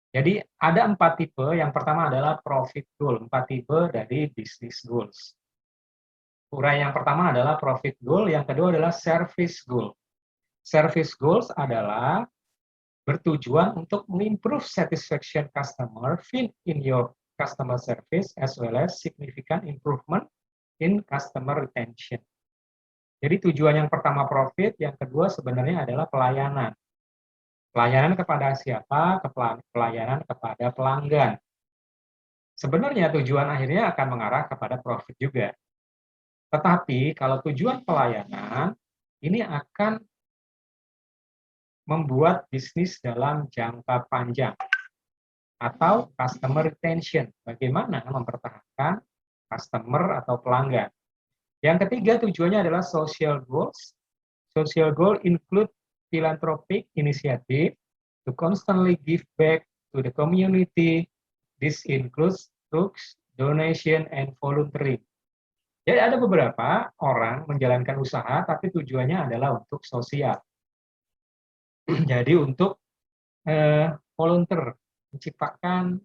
Jadi ada 4 tipe. Yang pertama adalah profit goal, 4 tipe dari business goals. Uraian yang pertama adalah profit goal, yang kedua adalah service goal. Service goals adalah bertujuan untuk improve satisfaction customer, fit in your customer service, as well as significant improvement in customer retention. Jadi tujuan yang pertama profit, yang kedua sebenarnya adalah pelayanan. Pelayanan kepada siapa? Pelayanan kepada pelanggan. Sebenarnya tujuan akhirnya akan mengarah kepada profit juga. Tetapi kalau tujuan pelayanan, ini akan membuat bisnis dalam jangka panjang atau customer retention. Bagaimana mempertahankan customer atau pelanggan. Yang ketiga tujuannya adalah social goals. Social goal include philanthropic initiative to constantly give back to the community. This includes books, donation, and volunteering. Jadi ada beberapa orang menjalankan usaha tapi tujuannya adalah untuk sosial. Jadi untuk volunteer, menciptakan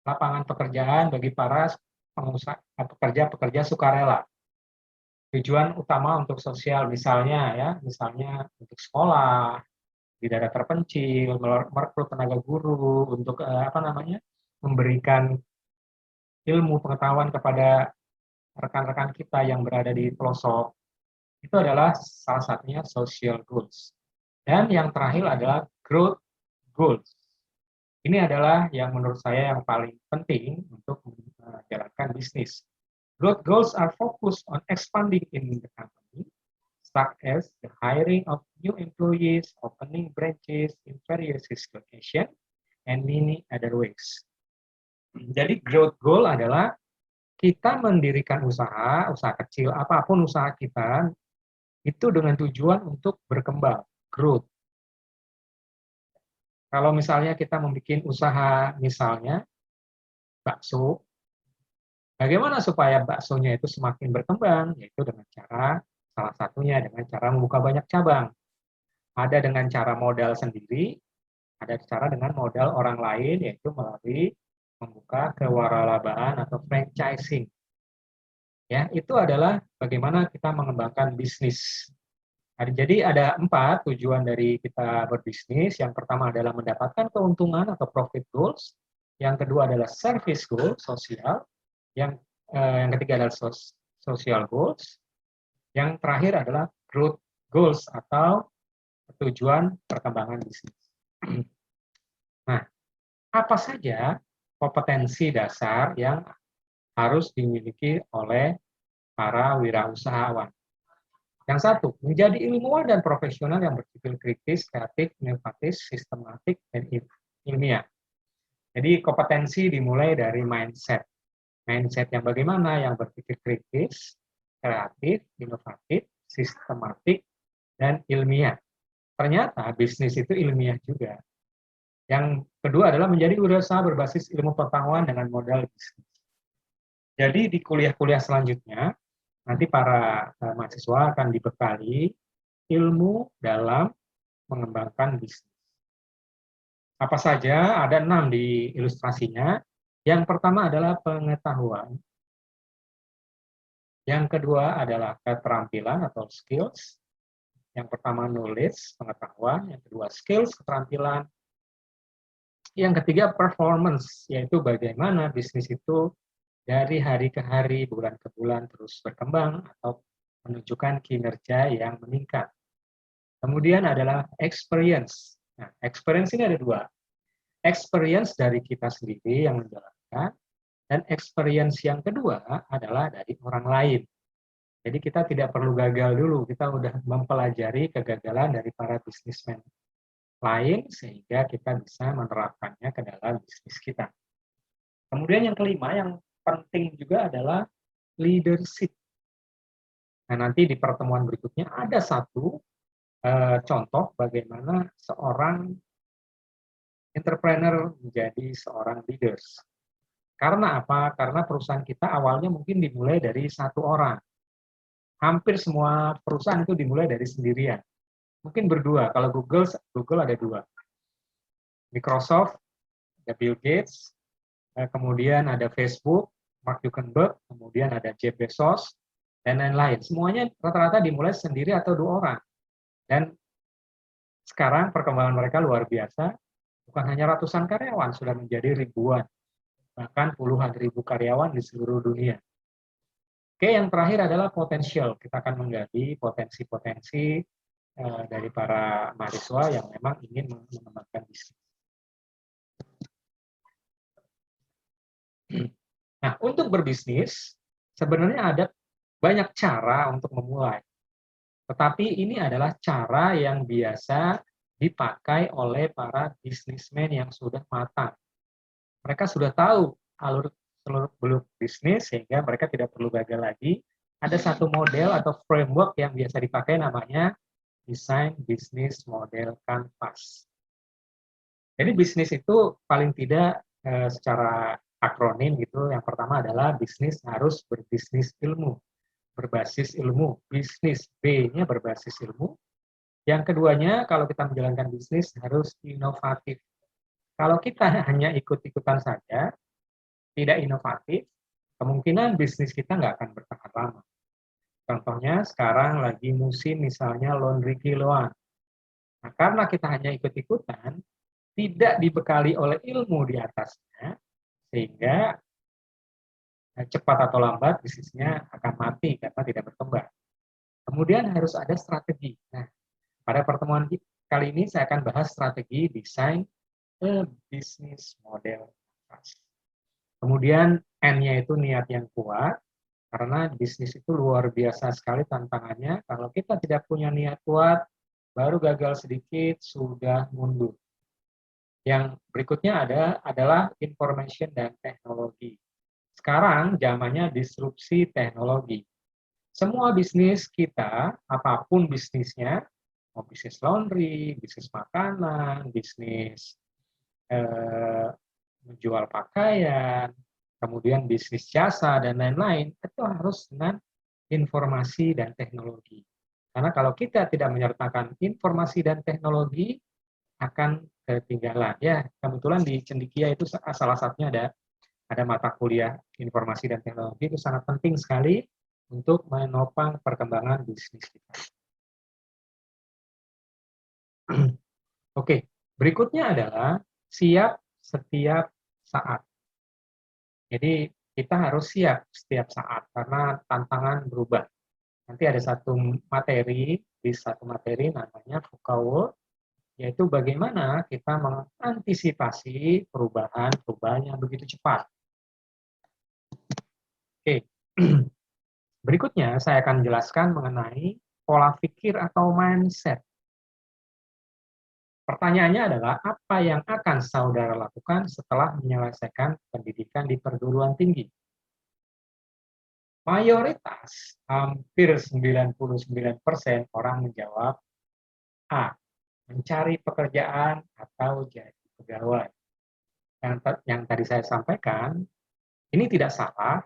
lapangan pekerjaan bagi para pengusaha pekerja-pekerja sukarela. Tujuan utama untuk sosial misalnya untuk sekolah di daerah terpencil, merekrut tenaga guru untuk memberikan ilmu pengetahuan kepada rekan-rekan kita yang berada di pelosok. Itu adalah salah satunya social goals. Dan yang terakhir adalah growth goals. Ini adalah yang menurut saya yang paling penting untuk menjalankan bisnis. Growth goals are focused on expanding in the company, such as the hiring of new employees, opening branches in various locations, and many other ways. Jadi growth goal adalah kita mendirikan usaha kecil, apapun usaha kita, itu dengan tujuan untuk berkembang, growth. Kalau misalnya kita membuat usaha, misalnya bakso, bagaimana supaya baksonya itu semakin berkembang? Yaitu dengan cara, salah satunya dengan cara membuka banyak cabang. Ada dengan cara modal sendiri, ada cara dengan modal orang lain, yaitu melalui membuka kewaralabaan atau franchising. Ya, itu adalah bagaimana kita mengembangkan bisnis. Jadi ada 4 tujuan dari kita berbisnis. Yang pertama adalah mendapatkan keuntungan atau profit goals. Yang kedua adalah service goal, sosial. Yang ketiga adalah social goals. Yang terakhir adalah growth goals atau tujuan perkembangan bisnis. Nah, apa saja kompetensi dasar yang harus dimiliki oleh para wirausahawan? Yang satu, menjadi ilmuwan dan profesional yang berpikir kritis, kreatif, inovatif, sistematik, dan ilmiah. Jadi kompetensi dimulai dari mindset. Mindset yang bagaimana? Yang berpikir kritis, kreatif, inovatif, sistematik, dan ilmiah. Ternyata bisnis itu ilmiah juga. Yang kedua adalah menjadi wirausaha berbasis ilmu pengetahuan dengan modal bisnis. Jadi di kuliah-kuliah selanjutnya, nanti para mahasiswa akan dibekali ilmu dalam mengembangkan bisnis. Apa saja? Ada 6 di ilustrasinya. Yang pertama adalah pengetahuan. Yang kedua adalah keterampilan atau skills. Yang pertama knowledge, pengetahuan. Yang kedua skills, keterampilan. Yang ketiga performance, yaitu bagaimana bisnis itu dari hari ke hari, bulan ke bulan terus berkembang atau menunjukkan kinerja yang meningkat. Kemudian adalah experience. Nah, experience ini ada 2. Experience dari kita sendiri yang menjalankan, dan experience yang kedua adalah dari orang lain. Jadi kita tidak perlu gagal dulu, kita sudah mempelajari kegagalan dari para bisnismen lain sehingga kita bisa menerapkannya ke dalam bisnis kita. Kemudian yang kelima, yang penting juga adalah leadership. Nah, nanti di pertemuan berikutnya ada satu contoh bagaimana seorang entrepreneur menjadi seorang leaders. Karena apa? Karena perusahaan kita awalnya mungkin dimulai dari 1 orang. Hampir semua perusahaan itu dimulai dari sendirian. Mungkin berdua. Kalau Google ada 2. Microsoft ada Bill Gates, kemudian ada Facebook, Mark Zuckerberg, kemudian ada Jeff Bezos, dan lain-lain. Semuanya rata-rata dimulai sendiri atau 2 orang. Dan sekarang perkembangan mereka luar biasa, bukan hanya ratusan karyawan, sudah menjadi ribuan, bahkan puluhan ribu karyawan di seluruh dunia. Oke, yang terakhir adalah potensial. Kita akan menggali potensi-potensi dari para mahasiswa yang memang ingin mengembangkan bisnis. Nah, untuk berbisnis, sebenarnya ada banyak cara untuk memulai. Tetapi ini adalah cara yang biasa dipakai oleh para bisnismen yang sudah matang. Mereka sudah tahu alur beluk bisnis sehingga mereka tidak perlu gagal lagi. Ada satu model atau framework yang biasa dipakai namanya desain bisnis model kanvas. Jadi bisnis itu paling tidak secara akronim gitu. Yang pertama adalah bisnis harus berbisnis ilmu, berbasis ilmu. Bisnis B-nya berbasis ilmu. Yang keduanya, kalau kita menjalankan bisnis harus inovatif. Kalau kita hanya ikut-ikutan saja, tidak inovatif, kemungkinan bisnis kita nggak akan bertahan lama. Contohnya sekarang lagi musim misalnya laundry kiloan. Nah, karena kita hanya ikut-ikutan, tidak dibekali oleh ilmu di atasnya, sehingga cepat atau lambat bisnisnya akan mati karena tidak berkembang. Kemudian harus ada strategi. Nah, pada pertemuan kali ini saya akan bahas strategi desain bisnis model. Kemudian N-nya itu niat yang kuat, karena bisnis itu luar biasa sekali tantangannya. Kalau kita tidak punya niat kuat, baru gagal sedikit, sudah mundur. Yang berikutnya adalah information dan teknologi. Sekarang zamannya disrupsi teknologi. Semua bisnis kita, apapun bisnisnya, mau bisnis laundry, bisnis makanan, bisnis menjual pakaian, kemudian bisnis jasa, dan lain-lain, itu harus dengan informasi dan teknologi. Karena kalau kita tidak menyertakan informasi dan teknologi, akan ketinggalan. Ya, kebetulan di Cendekia itu salah satunya ada mata kuliah informasi dan teknologi, itu sangat penting sekali untuk menopang perkembangan bisnis kita. Oke, berikutnya adalah siap setiap saat. Jadi kita harus siap setiap saat karena tantangan berubah. Nanti ada di satu materi namanya VUCA, yaitu bagaimana kita mengantisipasi perubahan yang begitu cepat. Oke, berikutnya saya akan jelaskan mengenai pola pikir atau mindset. Pertanyaannya adalah, apa yang akan saudara lakukan setelah menyelesaikan pendidikan di perguruan tinggi? Mayoritas, hampir 99% orang menjawab A, mencari pekerjaan atau jadi pegawai. Yang tadi saya sampaikan, ini tidak salah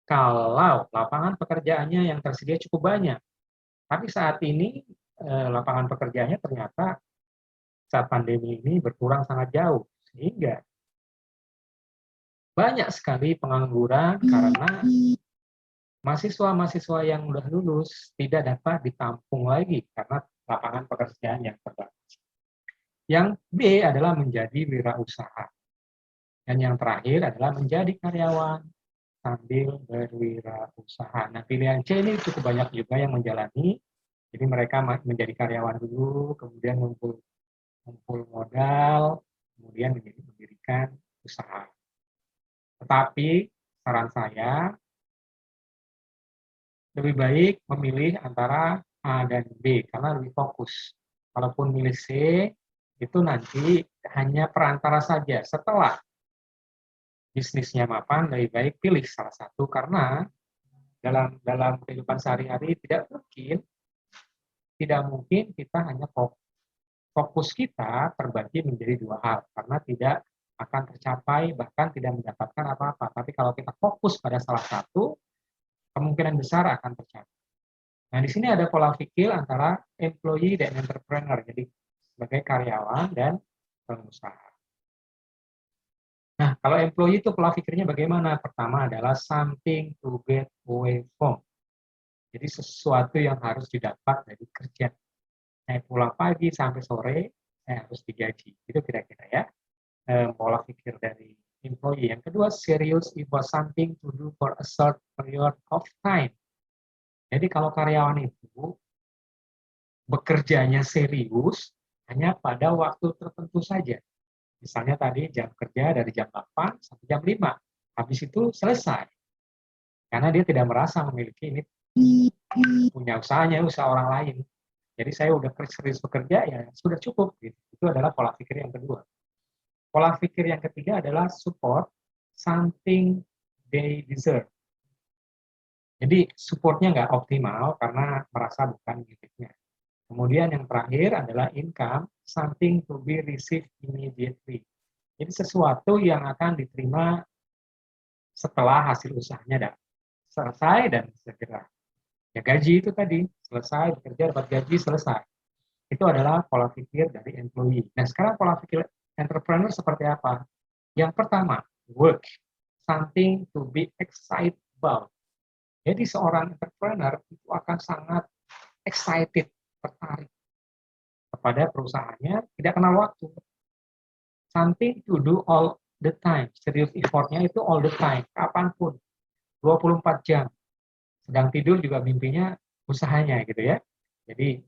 kalau lapangan pekerjaannya yang tersedia cukup banyak. Tapi saat ini lapangan pekerjaannya ternyata saat pandemi ini berkurang sangat jauh. Sehingga banyak sekali pengangguran karena mahasiswa-mahasiswa yang sudah lulus tidak dapat ditampung lagi karena lapangan pekerjaan yang terbatas. Yang B adalah menjadi wirausaha. Dan yang terakhir adalah menjadi karyawan sambil berwirausaha. Nah, pilihan C ini cukup banyak juga yang menjalani. Jadi mereka menjadi karyawan dulu, kemudian ngumpul modal, kemudian mendirikan usaha. Tetapi saran saya, lebih baik memilih antara A dan B karena lebih fokus. Kalaupun milih C, itu nanti hanya perantara saja. Setelah bisnisnya mapan, lebih baik pilih salah satu karena dalam kehidupan sehari-hari tidak mungkin kita hanya fokus kita terbagi menjadi 2 hal karena tidak akan tercapai bahkan tidak mendapatkan apa-apa. Tapi kalau kita fokus pada salah satu, kemungkinan besar akan tercapai. Nah, di sini ada pola pikir antara employee dan entrepreneur, jadi sebagai karyawan dan pengusaha. Nah, kalau employee itu pola pikirnya bagaimana? Pertama adalah something to get away from. Jadi sesuatu yang harus didapat dari kerja. Saya pulang pagi sampai sore, saya harus digaji. Itu kira-kira ya, pola pikir dari employee. Yang kedua, serious about something to do for a short period of time. Jadi kalau karyawan itu bekerjanya serius hanya pada waktu tertentu saja. Misalnya tadi jam kerja dari jam 8 sampai jam 5. Habis itu selesai. Karena dia tidak merasa memiliki ini punya usahanya, usaha orang lain. Jadi saya udah serius bekerja, ya sudah cukup. Gitu. Itu adalah pola pikir yang kedua. Pola pikir yang ketiga adalah support something they deserve. Jadi supportnya nggak optimal karena merasa bukan miliknya. Kemudian yang terakhir adalah income, something to be received immediately. Jadi sesuatu yang akan diterima setelah hasil usahanya selesai dan segera. Ya gaji itu tadi, selesai bekerja dapat gaji selesai. Itu adalah pola pikir dari employee. Nah sekarang pola pikir entrepreneur seperti apa? Yang pertama, work, something to be excited about. Jadi seorang entrepreneur itu akan sangat excited, tertarik kepada perusahaannya, tidak kenal waktu. Something to do all the time. Serius effortnya itu all the time, kapanpun. 24 jam. Sedang tidur juga mimpinya usahanya gitu ya. Jadi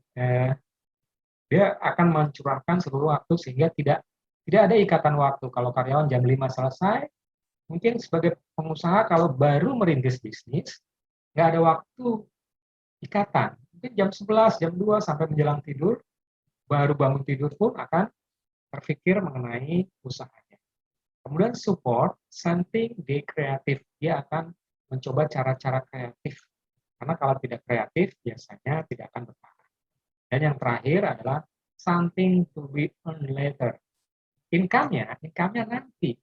dia akan mencurahkan seluruh waktu sehingga tidak ada ikatan waktu. Kalau karyawan jam 5 selesai, mungkin sebagai pengusaha kalau baru merintis bisnis, nggak ada waktu ikatan. Mungkin jam 11, jam 2 sampai menjelang tidur, baru bangun tidur pun akan berpikir mengenai usahanya. Kemudian support something they kreatif. Dia akan mencoba cara-cara kreatif. Karena kalau tidak kreatif, biasanya tidak akan bertahan. Dan yang terakhir adalah something to be earned later. Income-nya nanti.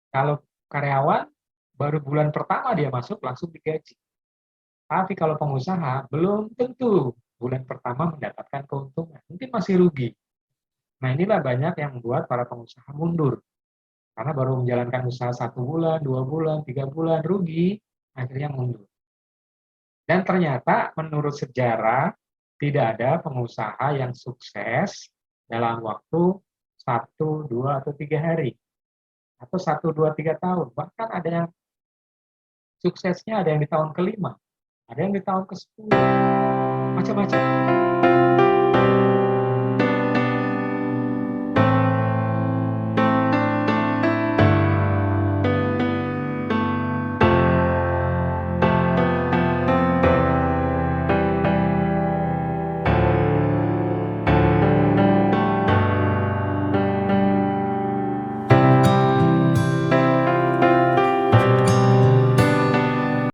Kalau karyawan, baru bulan pertama dia masuk, langsung digaji. Tapi kalau pengusaha, belum tentu bulan pertama mendapatkan keuntungan. Mungkin masih rugi. Nah inilah banyak yang membuat para pengusaha mundur. Karena baru menjalankan usaha 1 bulan, 2 bulan, 3 bulan, rugi, akhirnya mundur. Dan ternyata menurut sejarah, tidak ada pengusaha yang sukses dalam waktu 1, 2, atau 3 hari. Atau 1, 2, 3 tahun. Bahkan ada yang suksesnya ada yang di tahun ke-5, ada yang di tahun ke-10, macam-macam.